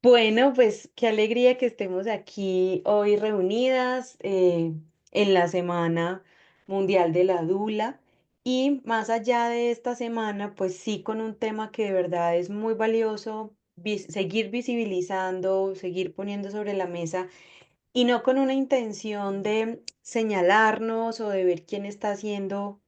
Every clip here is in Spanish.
Bueno, pues qué alegría que estemos aquí hoy reunidas en la Semana Mundial de la Dula y más allá de esta semana, pues sí con un tema que de verdad es muy valioso, seguir visibilizando, seguir poniendo sobre la mesa y no con una intención de señalarnos o de ver quién está haciendo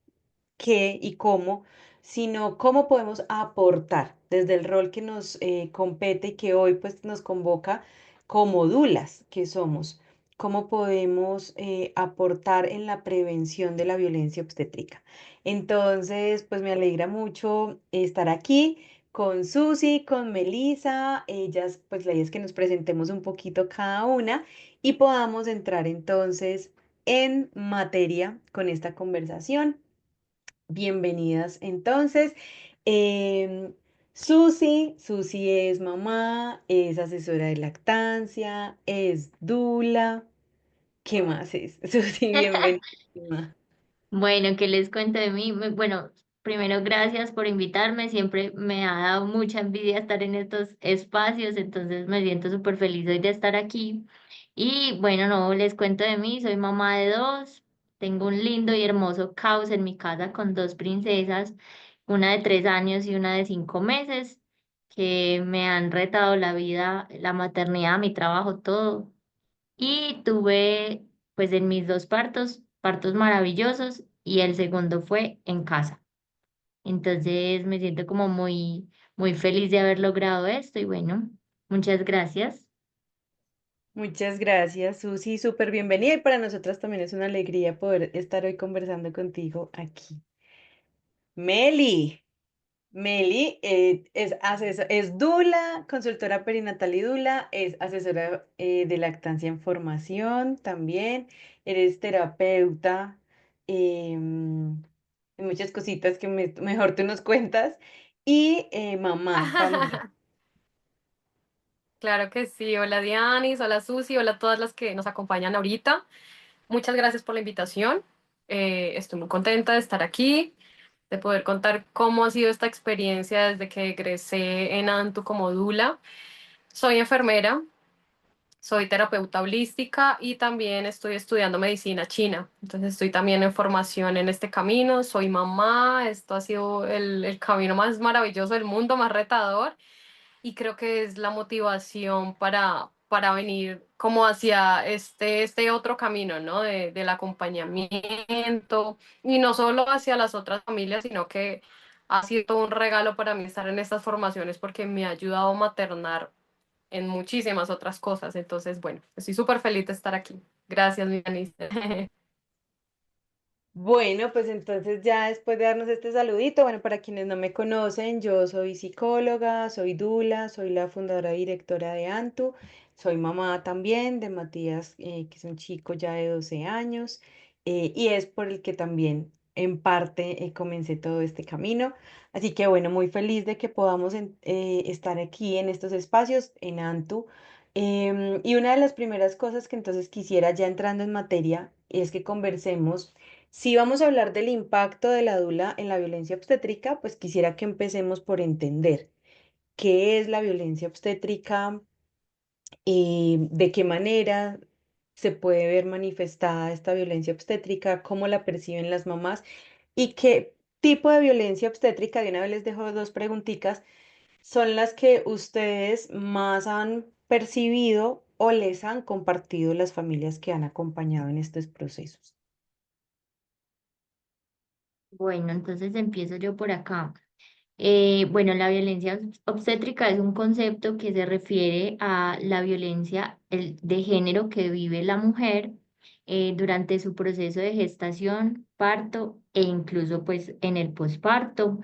qué y cómo, sino cómo podemos aportar desde el rol que nos compete y que hoy pues nos convoca como dulas que somos, cómo podemos aportar en la prevención de la violencia obstétrica. Entonces, pues me alegra mucho estar aquí con Susi, con Melissa, ellas, pues la idea es que nos presentemos un poquito cada una y podamos entrar entonces en materia con esta conversación. Bienvenidas. Entonces, em, Susi es mamá, es asesora de lactancia, es dula. ¿Qué más es? Susi, bienvenida. Bueno, ¿qué les cuento de mí? Bueno, primero gracias por invitarme. Siempre me ha dado mucha envidia estar en estos espacios, entonces me siento súper feliz hoy de estar aquí. Y bueno, no les cuento de mí. Soy mamá de dos. Tengo un lindo y hermoso caos en mi casa con dos princesas, una de 3 años y una de 5 meses, que me han retado la vida, la maternidad, mi trabajo, todo. Y tuve, pues en mis dos partos, partos maravillosos y el segundo fue en casa. Entonces me siento como muy feliz de haber logrado esto y bueno, muchas gracias. Muchas gracias, Susi. Súper bienvenida y para nosotras también es una alegría poder estar hoy conversando contigo aquí. Meli. Meli es dula, consultora perinatal y dula, es asesora de lactancia en formación también, eres terapeuta, en muchas cositas que mejor tú nos cuentas, y mamá también. Claro que sí. Hola Dianis, hola Susi, hola a todas las que nos acompañan ahorita. Muchas gracias por la invitación. Estoy muy contenta de estar aquí, de poder contar cómo ha sido esta experiencia desde que egresé en ANTU como dula. Soy enfermera, soy terapeuta holística y también estoy estudiando medicina china. Entonces estoy también en formación en este camino. Soy mamá. Esto ha sido el camino más maravilloso del mundo, más retador y creo que es la motivación para venir como hacia este otro camino, ¿no? Del acompañamiento y no solo hacia las otras familias, sino que ha sido todo un regalo para mí estar en estas formaciones porque me ha ayudado a maternar en muchísimas otras cosas. Entonces, bueno, estoy súper feliz de estar aquí. Gracias, mi Aniste. Bueno, pues entonces ya después de darnos este saludito, bueno, para quienes no me conocen, yo soy psicóloga, soy dula, soy la fundadora y directora de ANTU, soy mamá también de Matías, que es un chico ya de 12 años, y es por el que también en parte comencé todo este camino. Así que bueno, muy feliz de que podamos estar aquí en estos espacios en ANTU. Y una de las primeras cosas que entonces quisiera ya entrando en materia es que conversemos. Si vamos a hablar del impacto de la dula en la violencia obstétrica, pues quisiera que empecemos por entender qué es la violencia obstétrica, de qué manera se puede ver manifestada esta violencia obstétrica, cómo la perciben las mamás y qué tipo de violencia obstétrica, de una vez les dejo dos preguntitas, son las que ustedes más han percibido o les han compartido las familias que han acompañado en estos procesos. Bueno, entonces empiezo yo por acá. Bueno, la violencia obstétrica es un concepto que se refiere a la violencia de género que vive la mujer durante su proceso de gestación, parto e incluso pues en el posparto,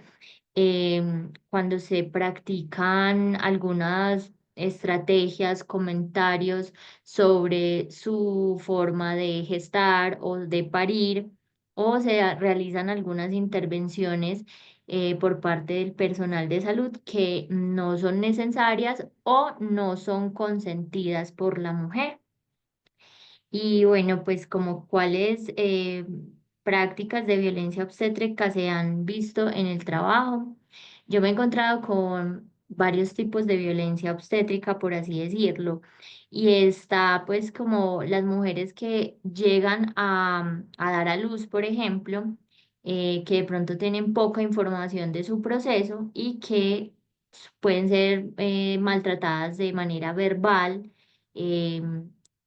cuando se practican algunas estrategias, comentarios sobre su forma de gestar o de parir, o se realizan algunas intervenciones por parte del personal de salud que no son necesarias o no son consentidas por la mujer. Y bueno, pues como cuáles prácticas de violencia obstétrica se han visto en el trabajo. Yo me he encontrado con varios tipos de violencia obstétrica, por así decirlo. Y está pues como las mujeres que llegan a dar a luz, por ejemplo, que de pronto tienen poca información de su proceso y que pueden ser maltratadas de manera verbal,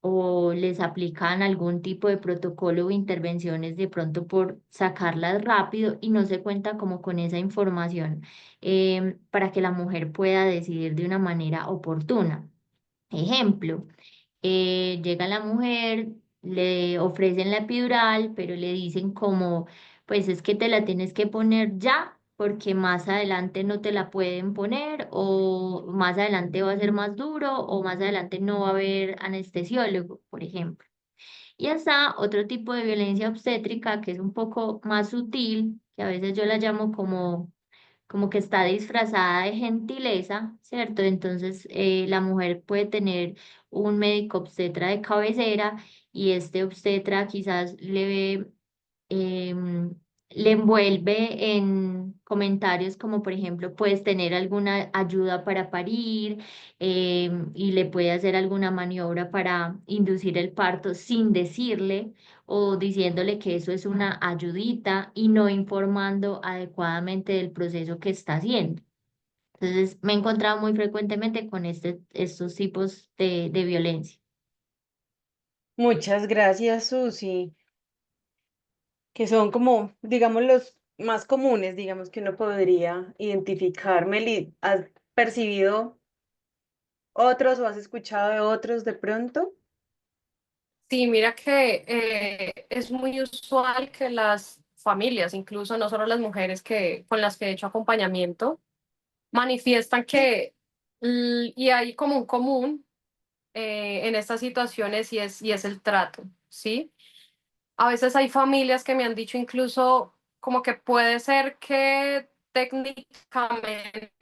o les aplican algún tipo de protocolo o intervenciones de pronto por sacarlas rápido y no se cuenta como con esa información, para que la mujer pueda decidir de una manera oportuna. Ejemplo, llega la mujer, le ofrecen la epidural, pero le dicen como, pues es que te la tienes que poner ya, porque más adelante no te la pueden poner, o más adelante va a ser más duro, o más adelante no va a haber anestesiólogo, por ejemplo. Y hasta otro tipo de violencia obstétrica que es un poco más sutil, que a veces yo la llamo como que está disfrazada de gentileza, ¿cierto? Entonces, la mujer puede tener un médico obstetra de cabecera y este obstetra quizás em, le envuelve en comentarios como, por ejemplo, puedes tener alguna ayuda para parir, y le puede hacer alguna maniobra para inducir el parto sin decirle o diciéndole que eso es una ayudita y no informando adecuadamente del proceso que está haciendo. Entonces, me he encontrado muy frecuentemente con estos tipos de violencia. Muchas gracias, Susi, que son como, digamos, los más comunes, digamos, que uno podría identificar. Meli, ¿has percibido otros o has escuchado de otros de pronto? Sí, mira que es muy usual que las familias, incluso no solo las mujeres con las que he hecho acompañamiento, manifiestan y hay como un común en estas situaciones y es el trato, ¿sí? A veces hay familias que me han dicho incluso como que puede ser que técnicamente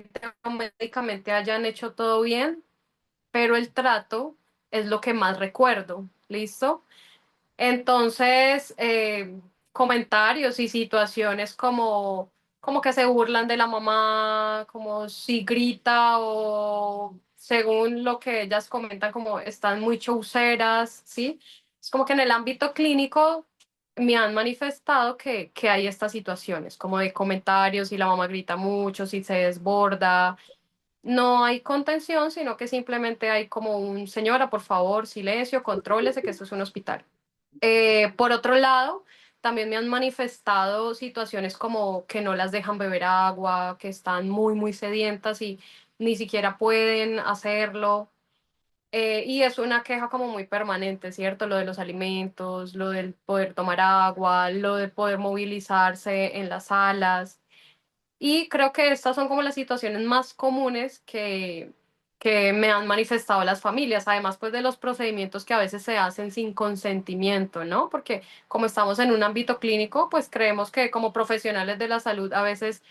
o médicamente hayan hecho todo bien, pero el trato es lo que más recuerdo, ¿listo? Entonces, comentarios y situaciones como que se burlan de la mamá, como si grita o según lo que ellas comentan, como están muy chauceras, ¿sí? Es como que en el ámbito clínico me han manifestado que hay estas situaciones, como de comentarios, y la mamá grita mucho, si se desborda. No hay contención, sino que simplemente hay como un señora, por favor, silencio, contrólese que esto es un hospital. Por otro lado, también me han manifestado situaciones como que no las dejan beber agua, que están muy, muy sedientas y ni siquiera pueden hacerlo. Y es una queja como muy permanente, ¿cierto? Lo de los alimentos, lo del poder tomar agua, lo de poder movilizarse en las salas. Y creo que estas son como las situaciones más comunes que me han manifestado las familias, además pues de los procedimientos que a veces se hacen sin consentimiento, ¿no? Porque como estamos en un ámbito clínico, pues creemos que como profesionales de la salud a veces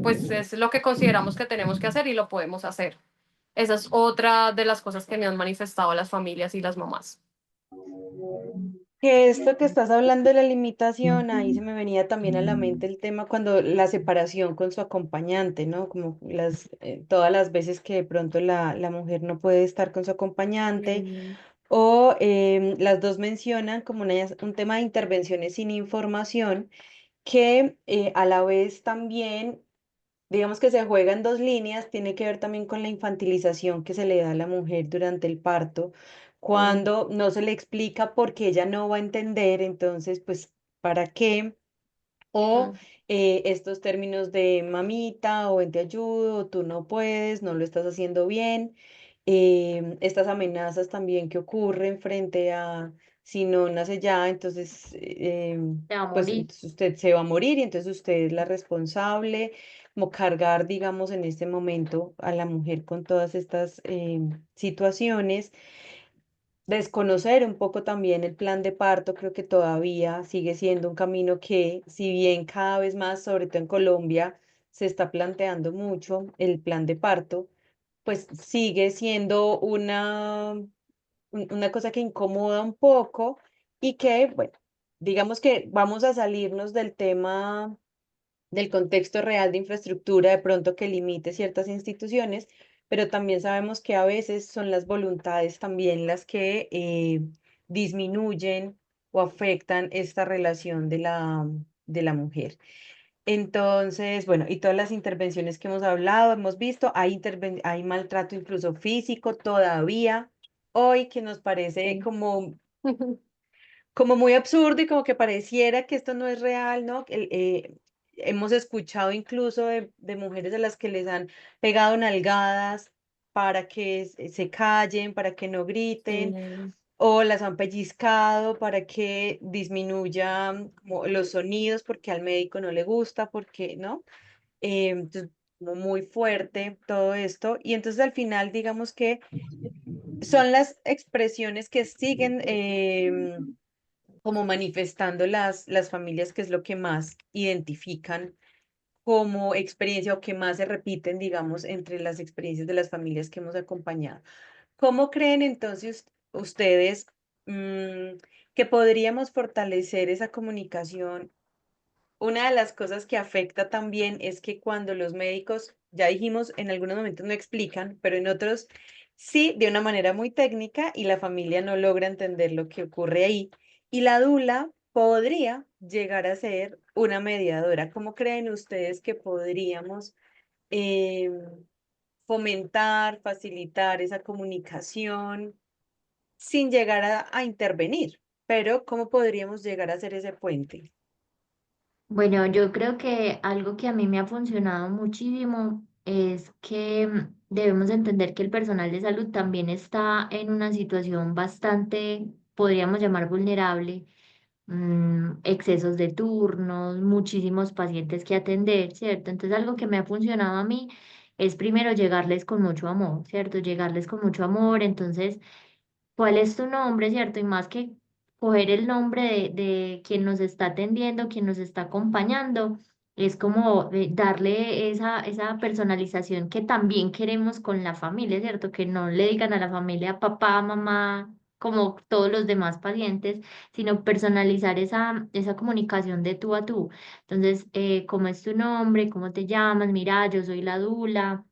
pues es lo que consideramos que tenemos que hacer y lo podemos hacer. Esa es otra de las cosas que me han manifestado las familias y las mamás. Que esto que estás hablando de la limitación, ahí se me venía también a la mente el tema cuando la separación con su acompañante, ¿no? Como todas las veces que de pronto la mujer no puede estar con su acompañante, Mm. o las dos mencionan como un tema de intervenciones sin información, que a la vez también, digamos que se juega en dos líneas, tiene que ver también con la infantilización que se le da a la mujer durante el parto, Sí. cuando no se le explica por qué ella no va a entender, entonces, pues, ¿para qué? O Mm. estos términos de mamita o ven te ayudo, o tú no puedes, no lo estás haciendo bien. Estas amenazas también que ocurren frente a si no nace ya, entonces, Se va a pues morir. entonces usted se va a morir y entonces usted es la responsable, como cargar, digamos, en este momento a la mujer con todas estas situaciones. Desconocer un poco también el plan de parto, creo que todavía sigue siendo un camino que, si bien cada vez más, sobre todo en Colombia, se está planteando mucho el plan de parto, pues sigue siendo una cosa que incomoda un poco y que, bueno, digamos que vamos a salirnos del tema del contexto real de infraestructura de pronto que limite ciertas instituciones, pero también sabemos que a veces son las voluntades también las que disminuyen o afectan esta relación de la mujer. Entonces, bueno, y todas las intervenciones que hemos hablado, hemos visto, hay maltrato incluso físico todavía, hoy que nos parece Sí. como muy absurdo y como que pareciera que esto no es real, ¿no? Hemos escuchado incluso de mujeres a las que les han pegado nalgadas para que se callen, para que no griten, Sí. o las han pellizcado para que disminuyan como los sonidos porque al médico no le gusta, porque, ¿no? Entonces, como muy fuerte todo esto. Y entonces al final, digamos que son las expresiones que siguen como manifestando las familias, que es lo que más identifican como experiencia o que más se repiten, digamos, entre las experiencias de las familias que hemos acompañado. ¿Cómo creen entonces ustedes que podríamos fortalecer esa comunicación? Una de las cosas que afecta también es que cuando los médicos, ya dijimos, en algunos momentos no explican, pero en otros sí, de una manera muy técnica y la familia no logra entender lo que ocurre ahí. Y la dula podría llegar a ser una mediadora. ¿Cómo creen ustedes que podríamos eh, fomentar, facilitar esa comunicación sin llegar a intervenir? Pero ¿cómo podríamos llegar a hacer ese puente? Bueno, yo creo que algo que a mí me ha funcionado muchísimo es que debemos entender que el personal de salud también está en una situación bastante, podríamos llamar vulnerable, excesos de turnos, muchísimos pacientes que atender, ¿cierto? Entonces algo que me ha funcionado a mí es primero llegarles con mucho amor, ¿cierto? Llegarles con mucho amor, entonces cuál es tu nombre, ¿cierto? Y más que coger el nombre de quien nos está atendiendo, quien nos está acompañando, es como darle esa personalización que también queremos con la familia, ¿cierto? Que no le digan a la familia papá, mamá, como todos los demás pacientes, sino personalizar esa comunicación de tú a tú. Entonces, ¿cómo es tu nombre? ¿Cómo te llamas? Mira, yo soy la Dula.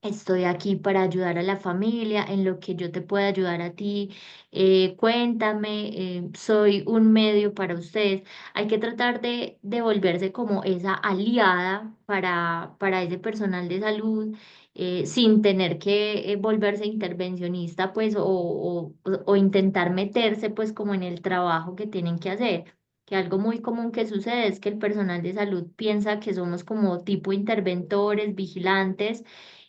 Estoy aquí para ayudar a la familia en lo que yo te pueda ayudar a ti. Cuéntame, soy un medio para ustedes. Hay que tratar de volverse como esa aliada para ese personal de salud, sin tener que volverse intervencionista, pues, o intentar meterse, pues, como en el trabajo que tienen que hacer. Que algo muy común que sucede es que el personal de salud piensa que somos como tipo interventores, vigilantes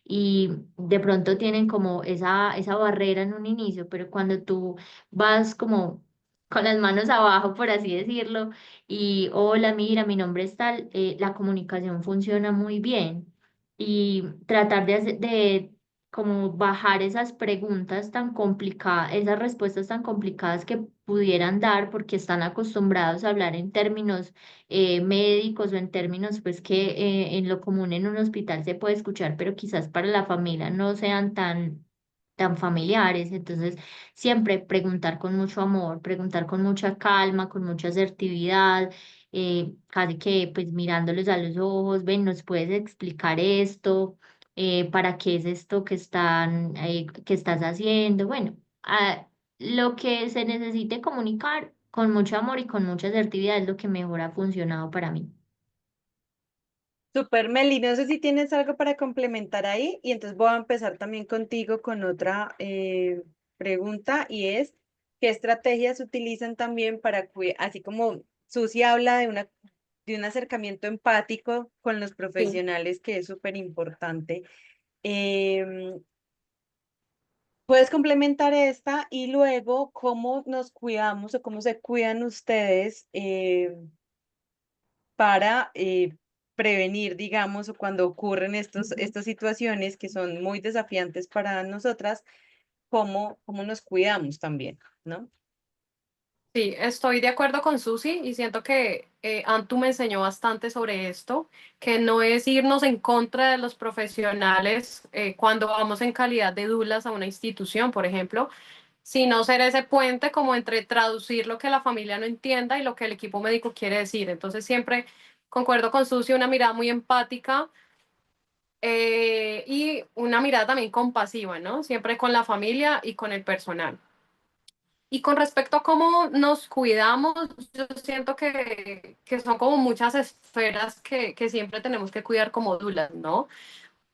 y de pronto tienen como esa barrera en un inicio, pero cuando tú vas como con las manos abajo, por así decirlo, y hola, mira, mi nombre es tal, la comunicación funciona muy bien. Y tratar de como bajar esas preguntas tan complicadas, esas respuestas tan complicadas que pudieran dar porque están acostumbrados a hablar en términos médicos o en términos pues que en lo común en un hospital se puede escuchar, pero quizás para la familia no sean tan familiares. Entonces, siempre preguntar con mucho amor, preguntar con mucha calma, con mucha asertividad, casi que pues mirándoles a los ojos, ven, ¿nos puedes explicar esto? ¿Para qué es esto que estás haciendo? Bueno, lo que se necesite comunicar con mucho amor y con mucha asertividad es lo que mejor ha funcionado para mí. Super Meli, no sé si tienes algo para complementar ahí y entonces voy a empezar también contigo con otra pregunta y es, ¿qué estrategias utilizan también para, así como Susi habla de un acercamiento empático con los Sí. profesionales, que es súper importante? em, ¿Puedes complementar esta y luego cómo nos cuidamos o cómo se cuidan ustedes para prevenir, digamos, o cuando ocurren estas situaciones que son muy desafiantes para nosotras, cómo nos cuidamos también, ¿no? Sí, estoy de acuerdo con Susi y siento que Antu me enseñó bastante sobre esto, que no es irnos en contra de los profesionales cuando vamos en calidad de dulas a una institución, por ejemplo, sino ser ese puente como entre traducir lo que la familia no entienda y lo que el equipo médico quiere decir. Entonces, siempre concuerdo con Susi, una mirada muy empática y una mirada también compasiva, ¿no? Siempre con la familia y con el personal. Y con respecto a cómo nos cuidamos, yo siento que son como muchas esferas que siempre tenemos que cuidar como dulas, ¿no?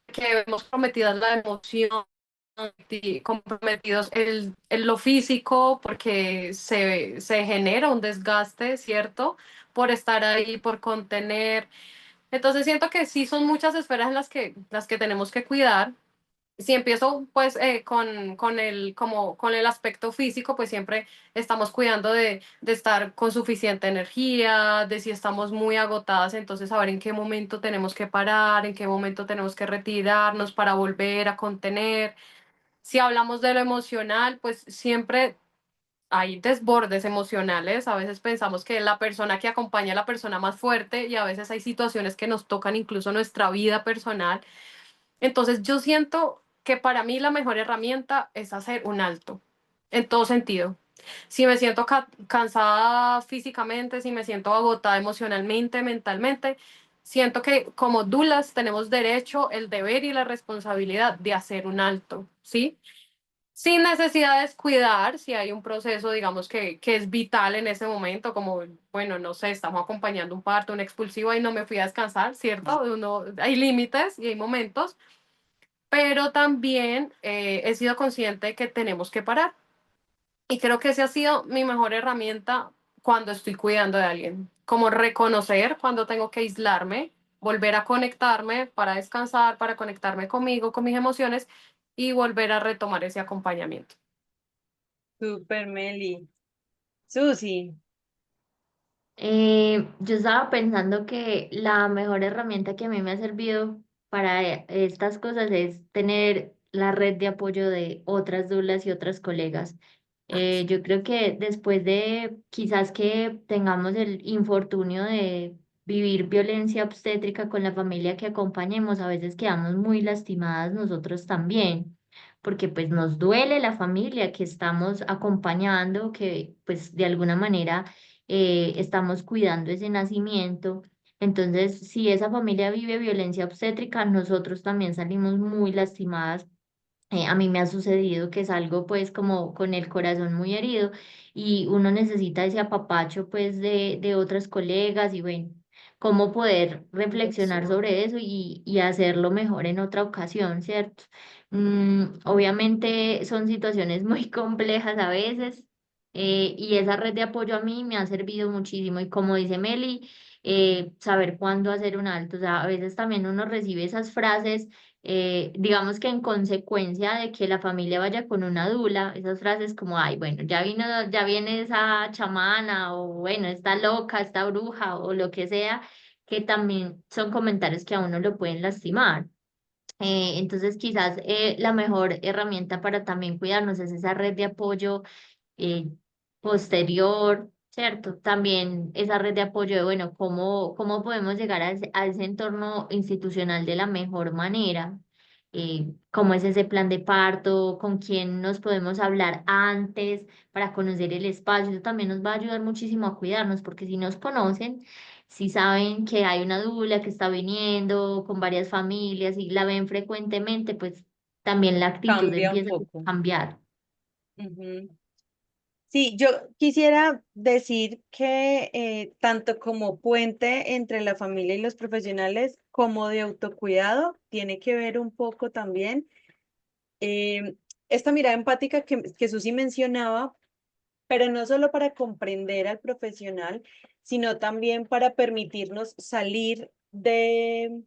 Que vemos comprometidas la emoción, comprometidos lo físico, porque se genera un desgaste, ¿cierto? Por estar ahí, por contener. Entonces siento que sí son muchas esferas en las que tenemos que cuidar. Si empiezo pues con el aspecto físico, pues siempre estamos cuidando de estar con suficiente energía, de si estamos muy agotadas, entonces saber en qué momento tenemos que parar, en qué momento tenemos que retirarnos para volver a contener. Si hablamos de lo emocional, pues siempre hay desbordes emocionales. A veces pensamos que la persona que acompaña a la persona más fuerte y a veces hay situaciones que nos tocan incluso nuestra vida personal. Entonces yo siento que para mí la mejor herramienta es hacer un alto, en todo sentido. Si me siento cansada físicamente, si me siento agotada emocionalmente, mentalmente, siento que como dulas tenemos derecho, el deber y la responsabilidad de hacer un alto, ¿sí? Sin necesidad de descuidar si hay un proceso, digamos, que es vital en ese momento, como, bueno, no sé, estamos acompañando un parto, un expulsivo y no me fui a descansar, ¿cierto? Hay límites y hay momentos, pero también he sido consciente de que tenemos que parar. Y creo que esa ha sido mi mejor herramienta cuando estoy cuidando de alguien, como reconocer cuando tengo que aislarme, volver a conectarme para descansar, para conectarme conmigo, con mis emociones y volver a retomar ese acompañamiento. Súper, Meli. Susi, Yo estaba pensando que la mejor herramienta que a mí me ha servido para estas cosas es tener la red de apoyo de otras dulas y otras colegas. Yo creo que después de quizás que tengamos el infortunio de vivir violencia obstétrica con la familia que acompañemos, a veces quedamos muy lastimadas nosotros también, porque pues nos duele la familia que estamos acompañando, que pues de alguna manera estamos cuidando ese nacimiento. Entonces, si esa familia vive violencia obstétrica, nosotros también salimos muy lastimadas. A mí me ha sucedido que salgo pues como con el corazón muy herido y uno necesita ese apapacho pues de otras colegas y bueno, cómo poder reflexionar sobre eso y hacerlo mejor en otra ocasión, ¿cierto? Obviamente son situaciones muy complejas a veces, y esa red de apoyo a mí me ha servido muchísimo y como dice Meli, saber cuándo hacer un alto, o sea, a veces también uno recibe esas frases, digamos que en consecuencia de que la familia vaya con una dula, esas frases como, ay, bueno, ya vino, ya viene esa chamana, o bueno, está loca, está bruja, o lo que sea, que también son comentarios que a uno lo pueden lastimar. Entonces, quizás la mejor herramienta para también cuidarnos es esa red de apoyo eh, posterior, ¿cierto? También esa red de apoyo de, bueno, cómo podemos llegar a ese entorno institucional de la mejor manera, cómo es ese plan de parto, con quién nos podemos hablar antes para conocer el espacio. Eso también nos va a ayudar muchísimo a cuidarnos, porque si nos conocen, si saben que hay una dula que está viniendo con varias familias y la ven frecuentemente, pues también la actitud cambia un empieza a poco. cambiar. Ujú. Sí, yo quisiera decir que tanto como puente entre la familia y los profesionales, como de autocuidado, tiene que ver un poco también eh, esta mirada empática que Susi mencionaba, pero no solo para comprender al profesional, sino también para permitirnos salir de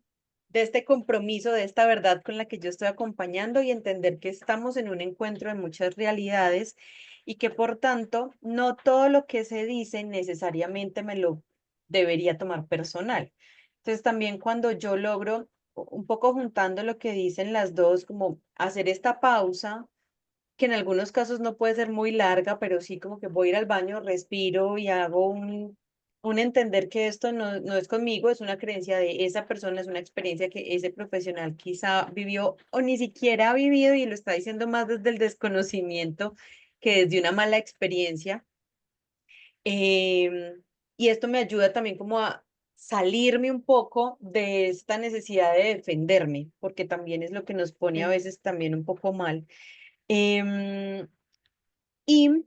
este compromiso, de esta verdad con la que yo estoy acompañando y entender que estamos en un encuentro de muchas realidades y que por tanto no todo lo que se dice necesariamente me lo debería tomar personal. Entonces también cuando yo logro un poco juntando lo que dicen las dos, como hacer esta pausa que en algunos casos no puede ser muy larga, pero sí como que voy a ir al baño, respiro y hago un entender que esto no es conmigo, es una creencia de esa persona, es una experiencia que ese profesional quizá vivió o ni siquiera ha vivido y lo está diciendo más desde el desconocimiento que desde una mala experiencia. Y esto me ayuda también como a salirme un poco de esta necesidad de defenderme, porque también es lo que nos pone a Sí. veces también un poco mal. Em, y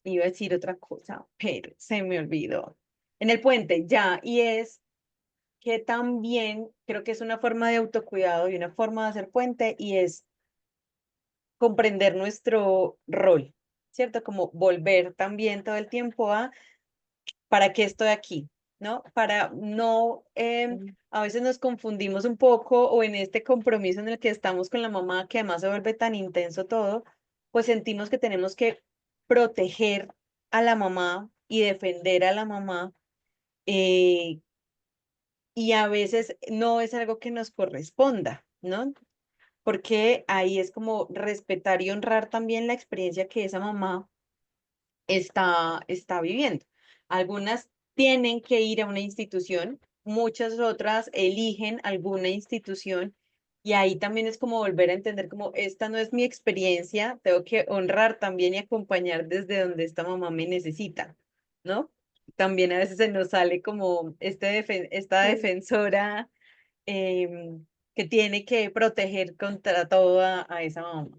iba a decir otra cosa, pero se me olvidó. En el puente, ya, y es que también creo que es una forma de autocuidado y una forma de hacer puente y es comprender nuestro rol, ¿cierto? Como volver también todo el tiempo a ¿para qué estoy aquí? ¿No? Para no, Sí. a veces nos confundimos un poco o en este compromiso en el que estamos con la mamá, que además se vuelve tan intenso todo, pues sentimos que tenemos que proteger a la mamá y defender a la mamá, eh, y a veces no es algo que nos corresponda, ¿no? Porque ahí es como respetar y honrar también la experiencia que esa mamá está viviendo. Algunas tienen que ir a una institución, muchas otras eligen alguna institución y ahí también es como volver a entender como esta no es mi experiencia, tengo que honrar también y acompañar desde donde esta mamá me necesita, ¿no? También a veces se nos sale como esta Sí. defensora, que tiene que proteger contra todo a esa mamá.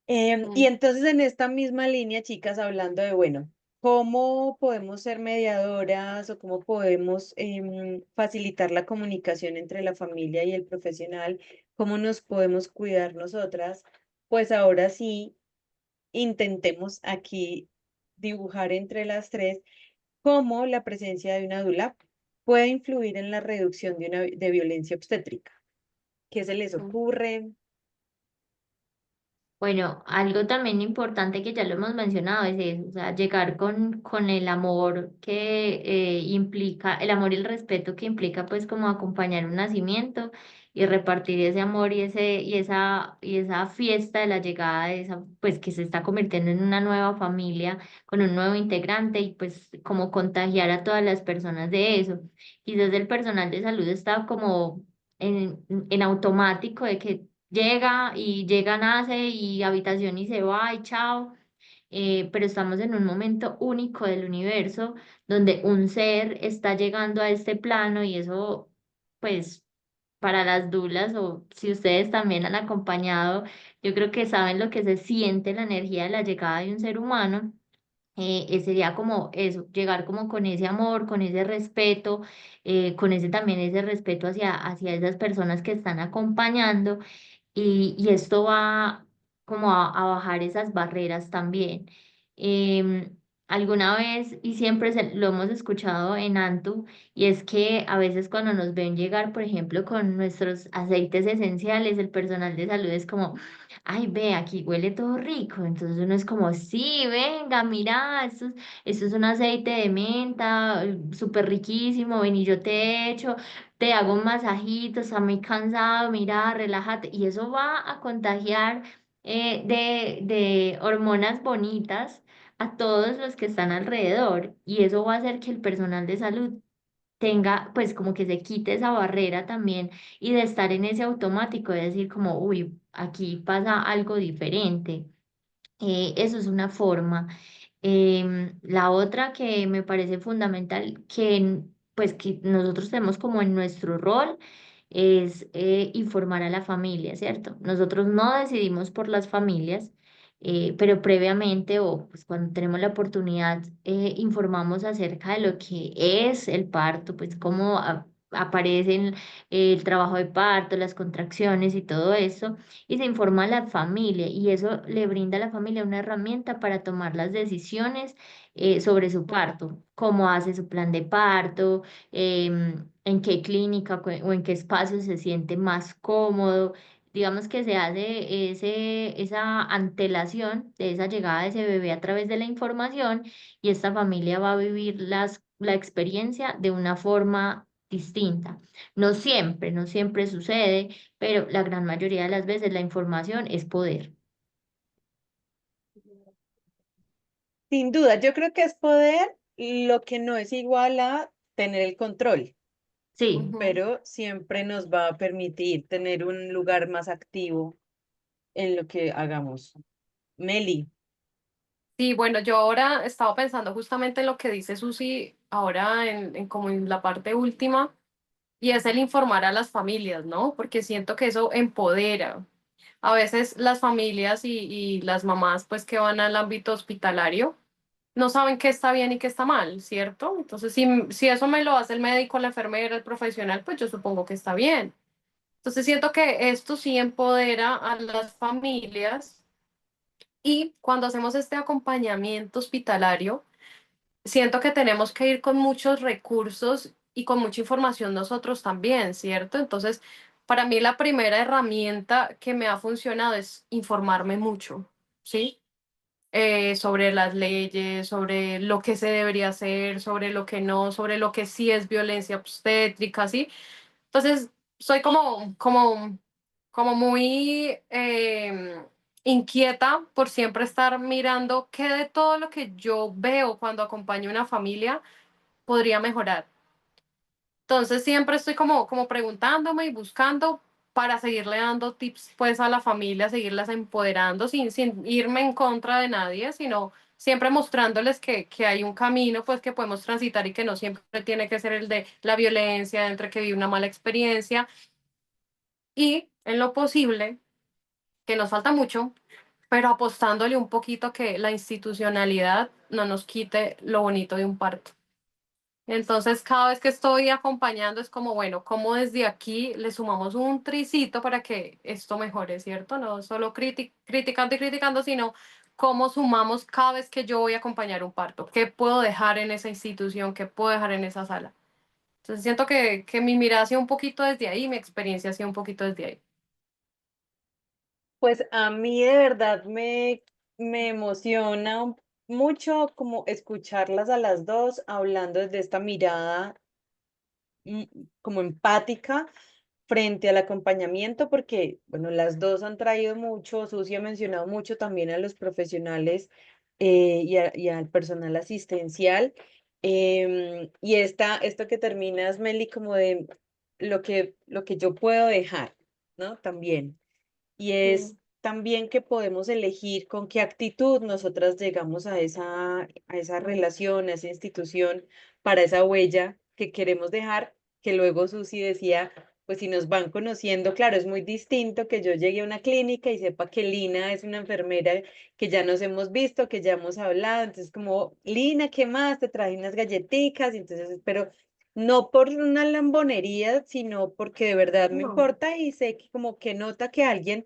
Y Mm. entonces en esta misma línea, chicas, hablando de, bueno, cómo podemos ser mediadoras o cómo podemos facilitar la comunicación entre la familia y el profesional, cómo nos podemos cuidar nosotras, pues ahora sí, intentemos aquí dibujar entre las tres cómo la presencia de una dula puede influir en la reducción de violencia obstétrica. ¿Qué se les Mm. ocurre? Bueno, algo también importante que ya lo hemos mencionado es eso, o sea, llegar con el amor que implica, el amor y el respeto que implica pues como acompañar un nacimiento y repartir ese amor y esa fiesta de la llegada de esa, pues que se está convirtiendo en una nueva familia con un nuevo integrante y pues como contagiar a todas las personas de eso. Quizás el personal de salud está como en automático de que llega, nace y habitación y se va y chao. Pero estamos en un momento único del universo donde un ser está llegando a este plano y eso, pues, para las dulas o si ustedes también han acompañado, yo creo que saben lo que se siente la energía de la llegada de un ser humano. Sería como eso, llegar como con ese amor, con ese respeto, con ese también ese respeto hacia esas personas que están acompañando y esto va como a bajar esas barreras también. Alguna vez, y siempre lo hemos escuchado en Antu, y es que a veces cuando nos ven llegar, por ejemplo, con nuestros aceites esenciales, el personal de salud es como, ay, ve, aquí huele todo rico. Entonces uno es como, sí, venga, mira, esto es un aceite de menta, súper riquísimo, ven y yo te echo te hago un masajito, está muy cansado, mira, relájate. Y eso va a contagiar de hormonas bonitas a todos los que están alrededor. Y eso va a hacer que el personal de salud tenga, pues como que se quite esa barrera también y de estar en ese automático, de decir como, uy, aquí pasa algo diferente. Eso es una forma. La otra que me parece fundamental, pues que nosotros tenemos como en nuestro rol, es informar a la familia, ¿cierto? Nosotros no decidimos por las familias, pero previamente o pues cuando tenemos la oportunidad, informamos acerca de lo que es el parto, pues cómo aparecen el trabajo de parto, las contracciones y todo eso y se informa a la familia y eso le brinda a la familia una herramienta para tomar las decisiones sobre su parto, cómo hace su plan de parto, en qué clínica o en qué espacio se siente más cómodo. Digamos que se hace esa antelación de esa llegada de ese bebé a través de la información y esta familia va a vivir la experiencia de una forma distinta. No siempre sucede, pero la gran mayoría de las veces la información es poder. Sin duda, yo creo que es poder, lo que no es igual a tener el control, Sí, Ujú. pero siempre nos va a permitir tener un lugar más activo en lo que hagamos. Meli, Sí, bueno, yo ahora estaba pensando justamente en lo que dice Susi ahora en como en la parte última, y es el informar a las familias, ¿no? Porque siento que eso empodera. A veces las familias y las mamás, pues que van al ámbito hospitalario, no saben qué está bien y qué está mal, ¿cierto? Entonces, si eso me lo hace el médico, la enfermera, el profesional, pues yo supongo que está bien. Entonces, siento que esto sí empodera a las familias, y cuando hacemos este acompañamiento hospitalario, siento que tenemos que ir con muchos recursos y con mucha información nosotros también, ¿cierto? Entonces, para mí la primera herramienta que me ha funcionado es informarme mucho, ¿sí? Sobre las leyes, sobre lo que se debería hacer, sobre lo que no, sobre lo que sí es violencia obstétrica, ¿sí? Entonces, soy como muy inquieta por siempre estar mirando qué de todo lo que yo veo cuando acompaño a una familia podría mejorar. Entonces, siempre estoy como preguntándome y buscando para seguirle dando tips pues a la familia, seguirlas empoderando sin irme en contra de nadie, sino siempre mostrándoles que hay un camino pues que podemos transitar y que no siempre tiene que ser el de la violencia, entre que vive una mala experiencia, y en lo posible, que nos falta mucho, pero apostándole un poquito que la institucionalidad no nos quite lo bonito de un parto. Entonces, cada vez que estoy acompañando es como, bueno, cómo desde aquí le sumamos un tricito para que esto mejore, ¿cierto? No solo criticando y criticando, sino cómo sumamos cada vez que yo voy a acompañar un parto. ¿Qué puedo dejar en esa institución? ¿Qué puedo dejar en esa sala? Entonces, siento que mi mirada ha sido un poquito desde ahí, mi experiencia ha sido un poquito desde ahí. Pues a mí de verdad me emociona mucho como escucharlas a las dos hablando desde esta mirada mm, como empática frente al acompañamiento, porque, bueno, las dos han traído mucho, Susi ha mencionado mucho también a los profesionales y al personal asistencial. Y esto que terminas, Meli, como de lo que yo puedo dejar, ¿no? También. Y es Sí. también que podemos elegir con qué actitud nosotras llegamos a esa relación, a esa institución, para esa huella que queremos dejar, que luego Susi decía, pues si nos van conociendo, claro, es muy distinto que yo llegue a una clínica y sepa que Lina es una enfermera que ya nos hemos visto, que ya hemos hablado, entonces como, Lina, ¿qué más? Te traje unas galletitas, y entonces, pero no por una lambonería, sino porque de verdad me No, importa y sé que como que nota que alguien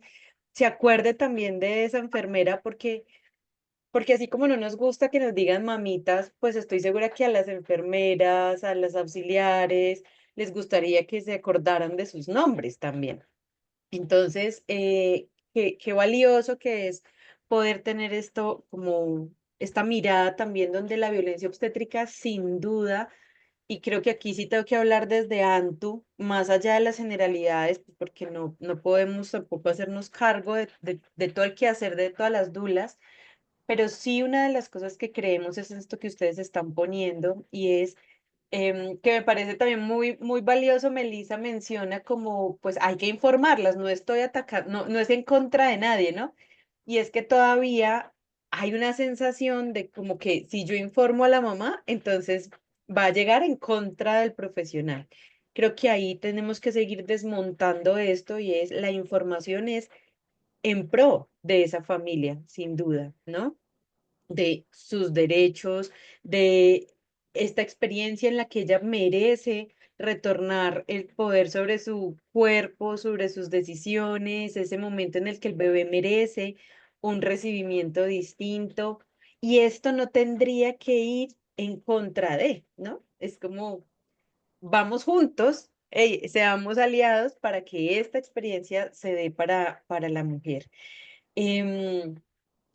se acuerde también de esa enfermera, porque así como no nos gusta que nos digan mamitas, pues estoy segura que a las enfermeras, a las auxiliares, les gustaría que se acordaran de sus nombres también. Entonces, qué valioso que es poder tener esto como esta mirada también donde la violencia obstétrica sin duda, y creo que aquí sí tengo que hablar desde ANTU, más allá de las generalidades, pues, porque no podemos tampoco hacernos cargo de todo el quehacer de todas las dulas, pero sí una de las cosas que creemos es esto que ustedes están poniendo y es que me parece también muy valioso. Melissa menciona como, pues hay que informarlas, no estoy atacando, no es en contra de nadie, ¿no? Y es que todavía hay una sensación de como que si yo informo a la mamá, entonces va a llegar en contra del profesional. Creo que ahí tenemos que seguir desmontando esto y es la información es en pro de esa familia, sin duda, ¿no? De sus derechos, de esta experiencia en la que ella merece retornar el poder sobre su cuerpo, sobre sus decisiones, ese momento en el que el bebé merece un recibimiento distinto. Y esto no tendría que ir en contra de, ¿no? Es como, vamos juntos, seamos aliados para que esta experiencia se dé para la mujer. Em,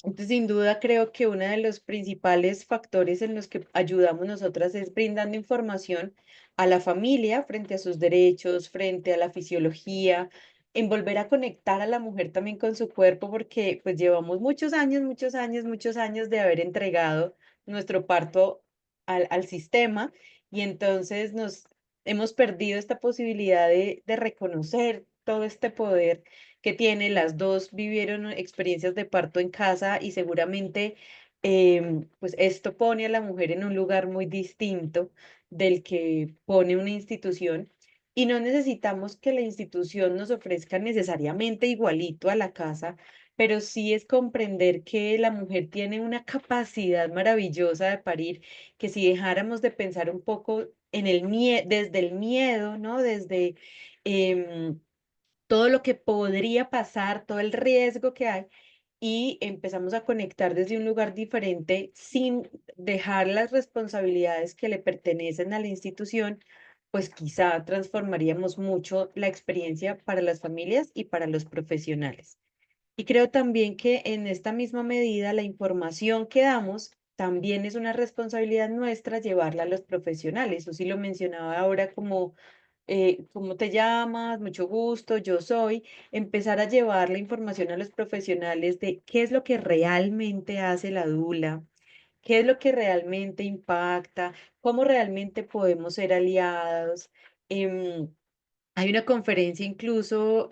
entonces, sin duda, creo que uno de los principales factores en los que ayudamos nosotras es brindando información a la familia frente a sus derechos, frente a la fisiología, en volver a conectar a la mujer también con su cuerpo, porque pues llevamos muchos años de haber entregado nuestro parto al sistema y entonces nos hemos perdido esta posibilidad de reconocer todo este poder que tiene. Las dos vivieron experiencias de parto en casa y seguramente pues esto pone a la mujer en un lugar muy distinto del que pone una institución. Y no necesitamos que la institución nos ofrezca necesariamente igualito a la casa, pero sí es comprender que la mujer tiene una capacidad maravillosa de parir, que si dejáramos de pensar un poco en desde el miedo, ¿no? Desde todo lo que podría pasar, todo el riesgo que hay, y empezamos a conectar desde un lugar diferente sin dejar las responsabilidades que le pertenecen a la institución, pues quizá transformaríamos mucho la experiencia para las familias y para los profesionales. Y creo también que en esta misma medida la información que damos también es una responsabilidad nuestra llevarla a los profesionales. Eso sí lo mencionaba ahora como ¿cómo te llamas? Mucho gusto, yo soy. Empezar a llevar la información a los profesionales de qué es lo que realmente hace la dula, qué es lo que realmente impacta, cómo realmente podemos ser aliados. Em, Hay una conferencia incluso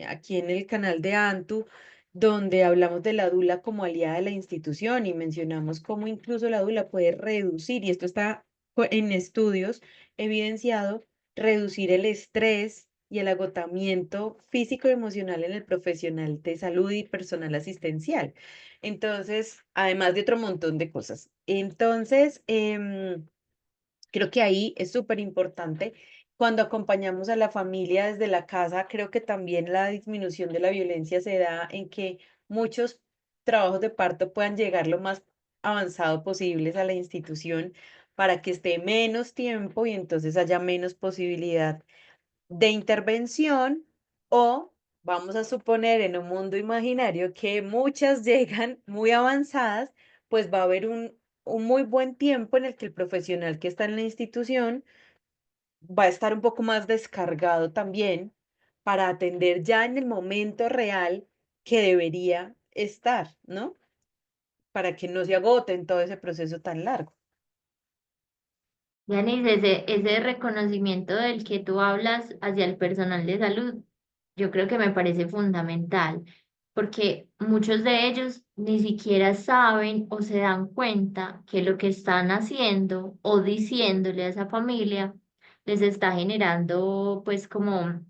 aquí en el canal de Antu, donde hablamos de la dula como aliada de la institución y mencionamos cómo incluso la dula puede reducir, y esto está en estudios evidenciado, reducir el estrés y el agotamiento físico y emocional en el profesional de salud y personal asistencial. Entonces, además de otro montón de cosas. Entonces, creo que ahí es súper importante. Cuando acompañamos a la familia desde la casa, creo que también la disminución de la violencia se da en que muchos trabajos de parto puedan llegar lo más avanzado posibles a la institución para que esté menos tiempo y entonces haya menos posibilidad de intervención, o vamos a suponer en un mundo imaginario que muchas llegan muy avanzadas, pues va a haber un muy buen tiempo en el que el profesional que está en la institución va a estar un poco más descargado también para atender ya en el momento real que debería estar, ¿no? Para que no se agote en todo ese proceso tan largo. Yanis, ese reconocimiento del que tú hablas hacia el personal de salud, yo creo que me parece fundamental, porque muchos de ellos ni siquiera saben o se dan cuenta que lo que están haciendo o diciéndole a esa familia les está generando pues como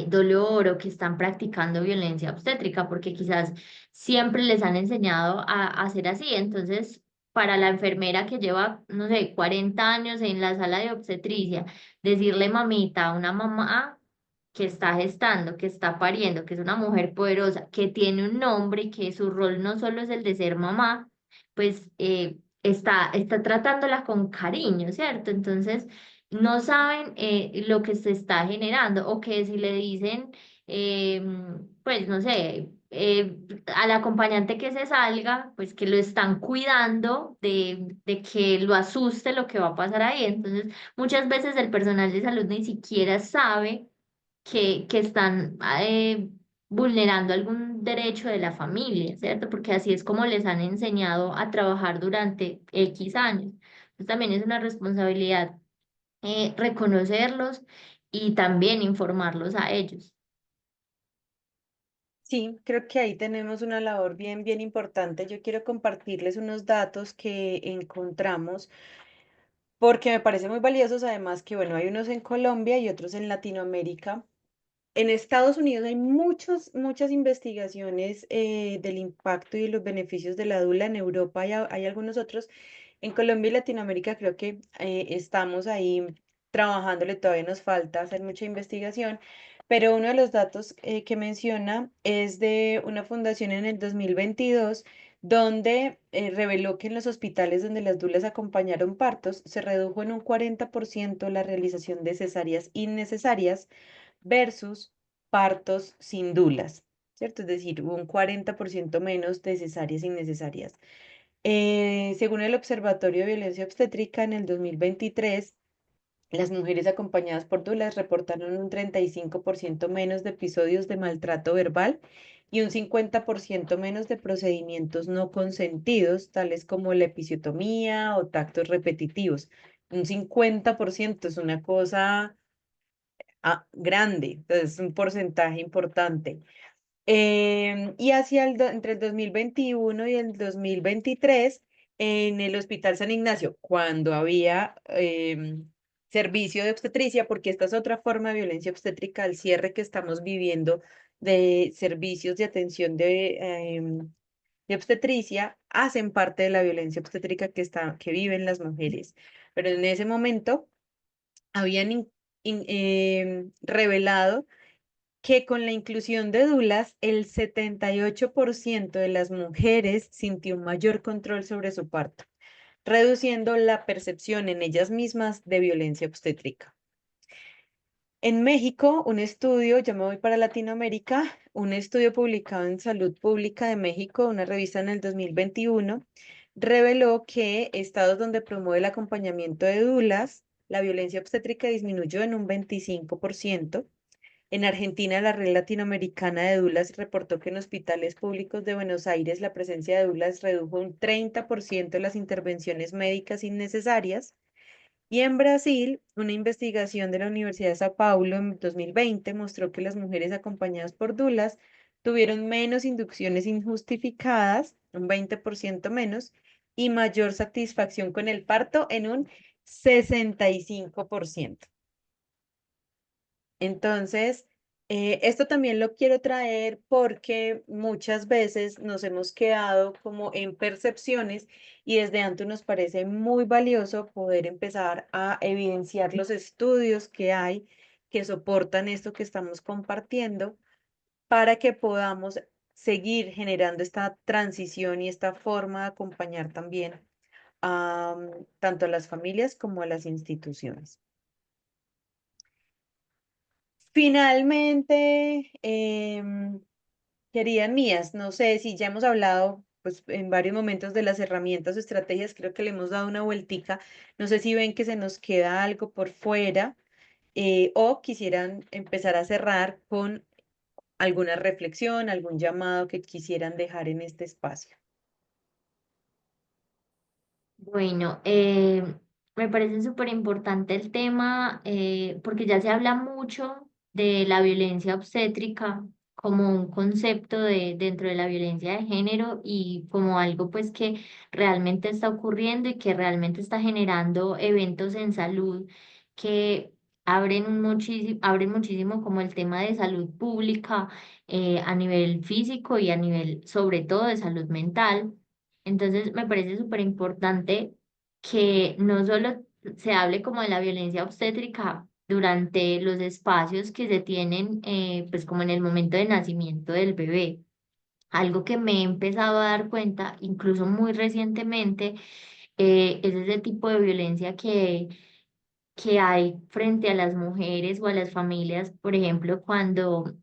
dolor, o que están practicando violencia obstétrica, porque quizás siempre les han enseñado a hacer así. Entonces, para la enfermera que lleva, no sé, 40 años en la sala de obstetricia, decirle mamita a una mamá que está gestando, que está pariendo, que es una mujer poderosa, que tiene un nombre y que su rol no solo es el de ser mamá, pues está tratándola con cariño, ¿cierto? Entonces, no saben lo que se está generando, o que si le dicen, pues no sé, al acompañante que se salga, pues que lo están cuidando de que lo asuste lo que va a pasar ahí. Entonces, muchas veces el personal de salud ni siquiera sabe que están vulnerando algún derecho de la familia, ¿cierto? Porque así es como les han enseñado a trabajar durante X años. Entonces, también es una responsabilidad reconocerlos y también informarlos a ellos. Sí, creo que ahí tenemos una labor bien, bien importante. Yo quiero compartirles unos datos que encontramos porque me parecen muy valiosos, además que, bueno, hay unos en Colombia y otros en Latinoamérica. En Estados Unidos hay muchas investigaciones del impacto y de los beneficios de la dula. En Europa hay algunos otros. En Colombia y Latinoamérica creo que estamos ahí trabajándole, todavía nos falta hacer mucha investigación, pero uno de los datos que menciona es de una fundación en el 2022, donde reveló que en los hospitales donde las dulas acompañaron partos se redujo en un 40% la realización de cesáreas innecesarias versus partos sin dulas, ¿cierto? Es decir, hubo un 40% menos de cesáreas innecesarias. Según el Observatorio de Violencia Obstétrica, en el 2023, las mujeres acompañadas por dulas reportaron un 35% menos de episodios de maltrato verbal y un 50% menos de procedimientos no consentidos, tales como la episiotomía o tactos repetitivos. Un 50% es una cosa grande, entonces es un porcentaje importante. Y hacia entre el 2021 y el 2023, en el Hospital San Ignacio, cuando había servicio de obstetricia, porque esta es otra forma de violencia obstétrica, el cierre que estamos viviendo de servicios de atención de obstetricia, hacen parte de la violencia obstétrica que viven las mujeres. Pero en ese momento habían revelado que con la inclusión de dulas, el 78% de las mujeres sintió un mayor control sobre su parto, reduciendo la percepción en ellas mismas de violencia obstétrica. En México, un estudio, ya me voy para Latinoamérica, un estudio publicado en Salud Pública de México, una revista en el 2021, reveló que estados donde promueve el acompañamiento de dulas, la violencia obstétrica disminuyó en un 25%. En Argentina, la red latinoamericana de dulas reportó que en hospitales públicos de Buenos Aires la presencia de dulas redujo un 30% las intervenciones médicas innecesarias. Y en Brasil, una investigación de la Universidad de Sao Paulo en 2020 mostró que las mujeres acompañadas por dulas tuvieron menos inducciones injustificadas, un 20% menos, y mayor satisfacción con el parto en un 65%. Entonces, esto también lo quiero traer porque muchas veces nos hemos quedado como en percepciones y desde antes nos parece muy valioso poder empezar a evidenciar los estudios que hay que soportan esto que estamos compartiendo para que podamos seguir generando esta transición y esta forma de acompañar también a tanto a las familias como a las instituciones. Finalmente, queridas mías, no sé si ya hemos hablado pues, en varios momentos de las herramientas o estrategias, creo que le hemos dado una vueltica. No sé si ven que se nos queda algo por fuera o quisieran empezar a cerrar con alguna reflexión, algún llamado que quisieran dejar en este espacio. Bueno, me parece súper importante el tema porque ya se habla mucho de la violencia obstétrica como un concepto dentro de la violencia de género y como algo pues que realmente está ocurriendo y que realmente está generando eventos en salud que abren muchísimo como el tema de salud pública a nivel físico y a nivel sobre todo de salud mental. Entonces, me parece súper importante que no solo se hable como de la violencia obstétrica durante los espacios que se tienen, pues como en el momento de nacimiento del bebé. Algo que me he empezado a dar cuenta, incluso muy recientemente, es ese tipo de violencia que hay frente a las mujeres o a las familias, por ejemplo, cuando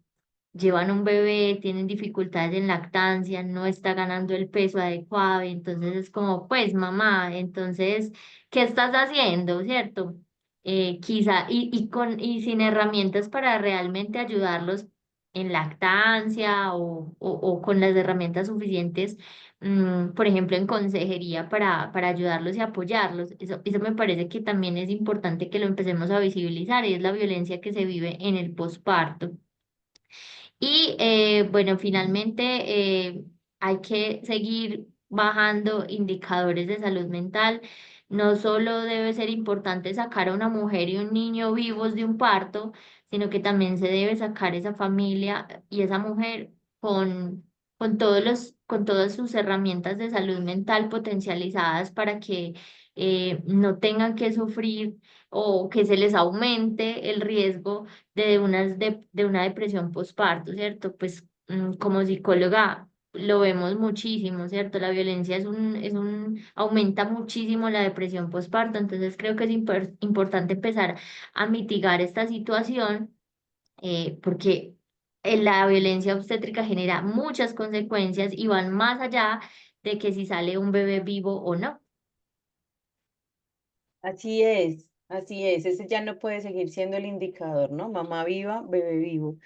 llevan un bebé, tienen dificultades en lactancia, no está ganando el peso adecuado, y entonces es como, pues mamá, entonces, ¿qué estás haciendo, cierto? Quizá, y sin herramientas para realmente ayudarlos en lactancia o con las herramientas suficientes, por ejemplo, en consejería para ayudarlos y apoyarlos. Eso me parece que también es importante que lo empecemos a visibilizar, y es la violencia que se vive en el posparto. Y bueno, finalmente hay que seguir bajando indicadores de salud mental. No solo debe ser importante sacar a una mujer y un niño vivos de un parto, sino que también se debe sacar esa familia y esa mujer con todas sus herramientas de salud mental potencializadas para que no tengan que sufrir o que se les aumente el riesgo de una depresión postparto, ¿cierto? Pues como psicóloga lo vemos muchísimo, ¿cierto? La violencia aumenta muchísimo la depresión postparto, entonces creo que es importante empezar a mitigar esta situación porque la violencia obstétrica genera muchas consecuencias y van más allá de que si sale un bebé vivo o no. Así es, ese ya no puede seguir siendo el indicador, ¿no? Mamá viva, bebé vivo.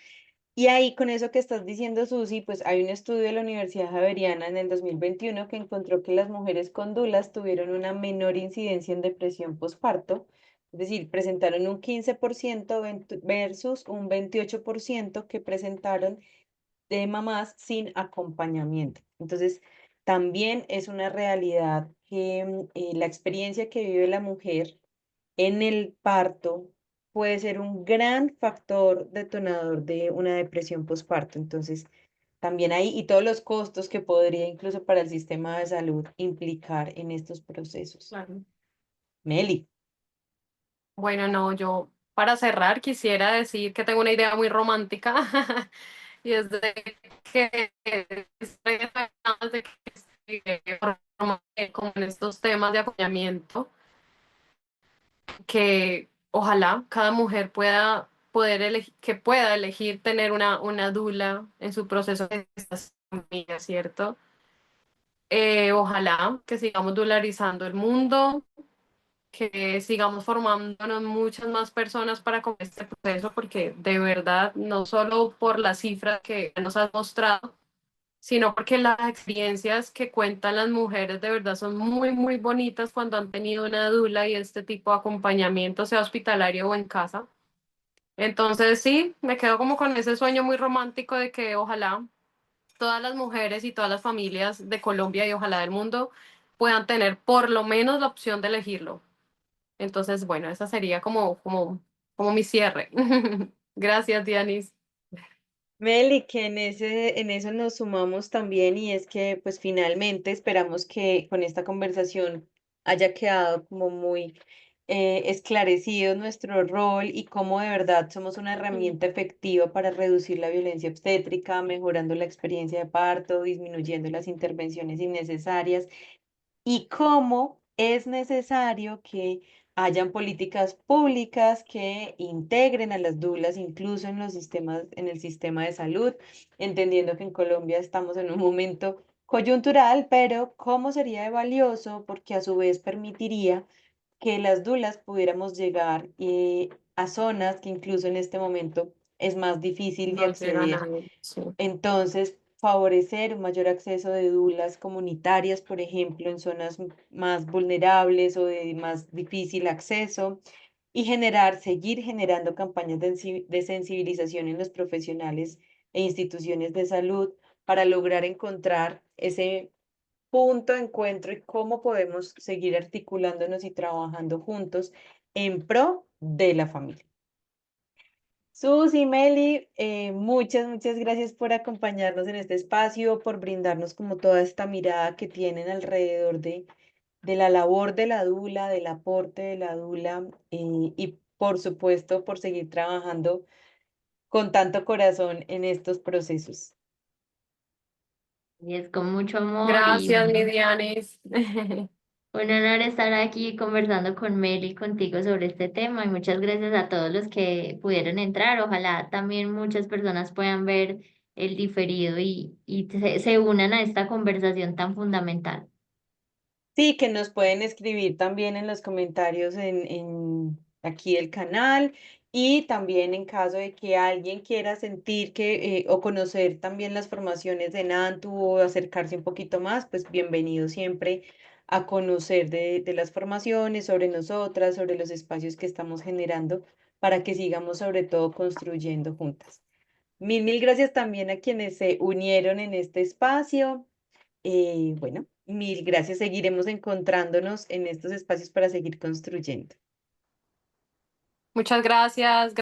Y ahí con eso que estás diciendo, Susi, pues hay un estudio de la Universidad Javeriana en el 2021 que encontró que las mujeres con dulas tuvieron una menor incidencia en depresión postparto, es decir, presentaron un 15% versus un 28% que presentaron de mamás sin acompañamiento. Entonces, también es una realidad que la experiencia que vive la mujer en el parto puede ser un gran factor detonador de una depresión postparto. Entonces, también ahí, y todos los costos que podría incluso para el sistema de salud implicar en estos procesos. Claro. Meli. Bueno, no, yo para cerrar quisiera decir que tengo una idea muy romántica y es de que estoy esperando de que como en estos temas de acompañamiento, que ojalá cada mujer que pueda elegir tener una dula en su proceso de gestación, ¿cierto? Ojalá que sigamos dularizando el mundo, que sigamos formándonos muchas más personas para con este proceso, porque de verdad, no solo por las cifras que nos has mostrado, sino porque las experiencias que cuentan las mujeres de verdad son muy, muy bonitas cuando han tenido una dula y este tipo de acompañamiento, sea hospitalario o en casa. Entonces sí, me quedo como con ese sueño muy romántico de que ojalá todas las mujeres y todas las familias de Colombia y ojalá del mundo puedan tener por lo menos la opción de elegirlo. Entonces, bueno, esa sería como mi cierre. Gracias, Dianis. Meli, que en eso nos sumamos también y es que pues finalmente esperamos que con esta conversación haya quedado como muy esclarecido nuestro rol y cómo de verdad somos una herramienta efectiva para reducir la violencia obstétrica, mejorando la experiencia de parto, disminuyendo las intervenciones innecesarias y cómo es necesario que hayan políticas públicas que integren a las dulas incluso en los sistemas, en el sistema de salud, entendiendo que en Colombia estamos en un momento coyuntural, pero cómo sería de valioso porque a su vez permitiría que las dulas pudiéramos llegar a zonas que incluso en este momento es más difícil de No llega acceder. nadie. Sí. Entonces, favorecer un mayor acceso de dulas comunitarias, por ejemplo, en zonas más vulnerables o de más difícil acceso, y seguir generando campañas de sensibilización en los profesionales e instituciones de salud para lograr encontrar ese punto de encuentro y cómo podemos seguir articulándonos y trabajando juntos en pro de la familia. Susi, Meli, muchas gracias por acompañarnos en este espacio, por brindarnos como toda esta mirada que tienen alrededor de la labor de la dula, del aporte de la dula y por supuesto por seguir trabajando con tanto corazón en estos procesos. Y es con mucho amor y Gracias, mi Dianis. un honor estar aquí conversando con Mel y contigo sobre este tema y muchas gracias a todos los que pudieron entrar. Ojalá también muchas personas puedan ver el diferido y se unan a esta conversación tan fundamental. Sí, que nos pueden escribir también en los comentarios aquí del canal y también en caso de que alguien quiera sentir que o conocer también las formaciones de Nantu o acercarse un poquito más, pues bienvenido siempre a conocer de las formaciones, sobre nosotras, sobre los espacios que estamos generando para que sigamos sobre todo construyendo juntas. Mil gracias también a quienes se unieron en este espacio. Bueno, mil gracias. Seguiremos encontrándonos en estos espacios para seguir construyendo. Muchas gracias.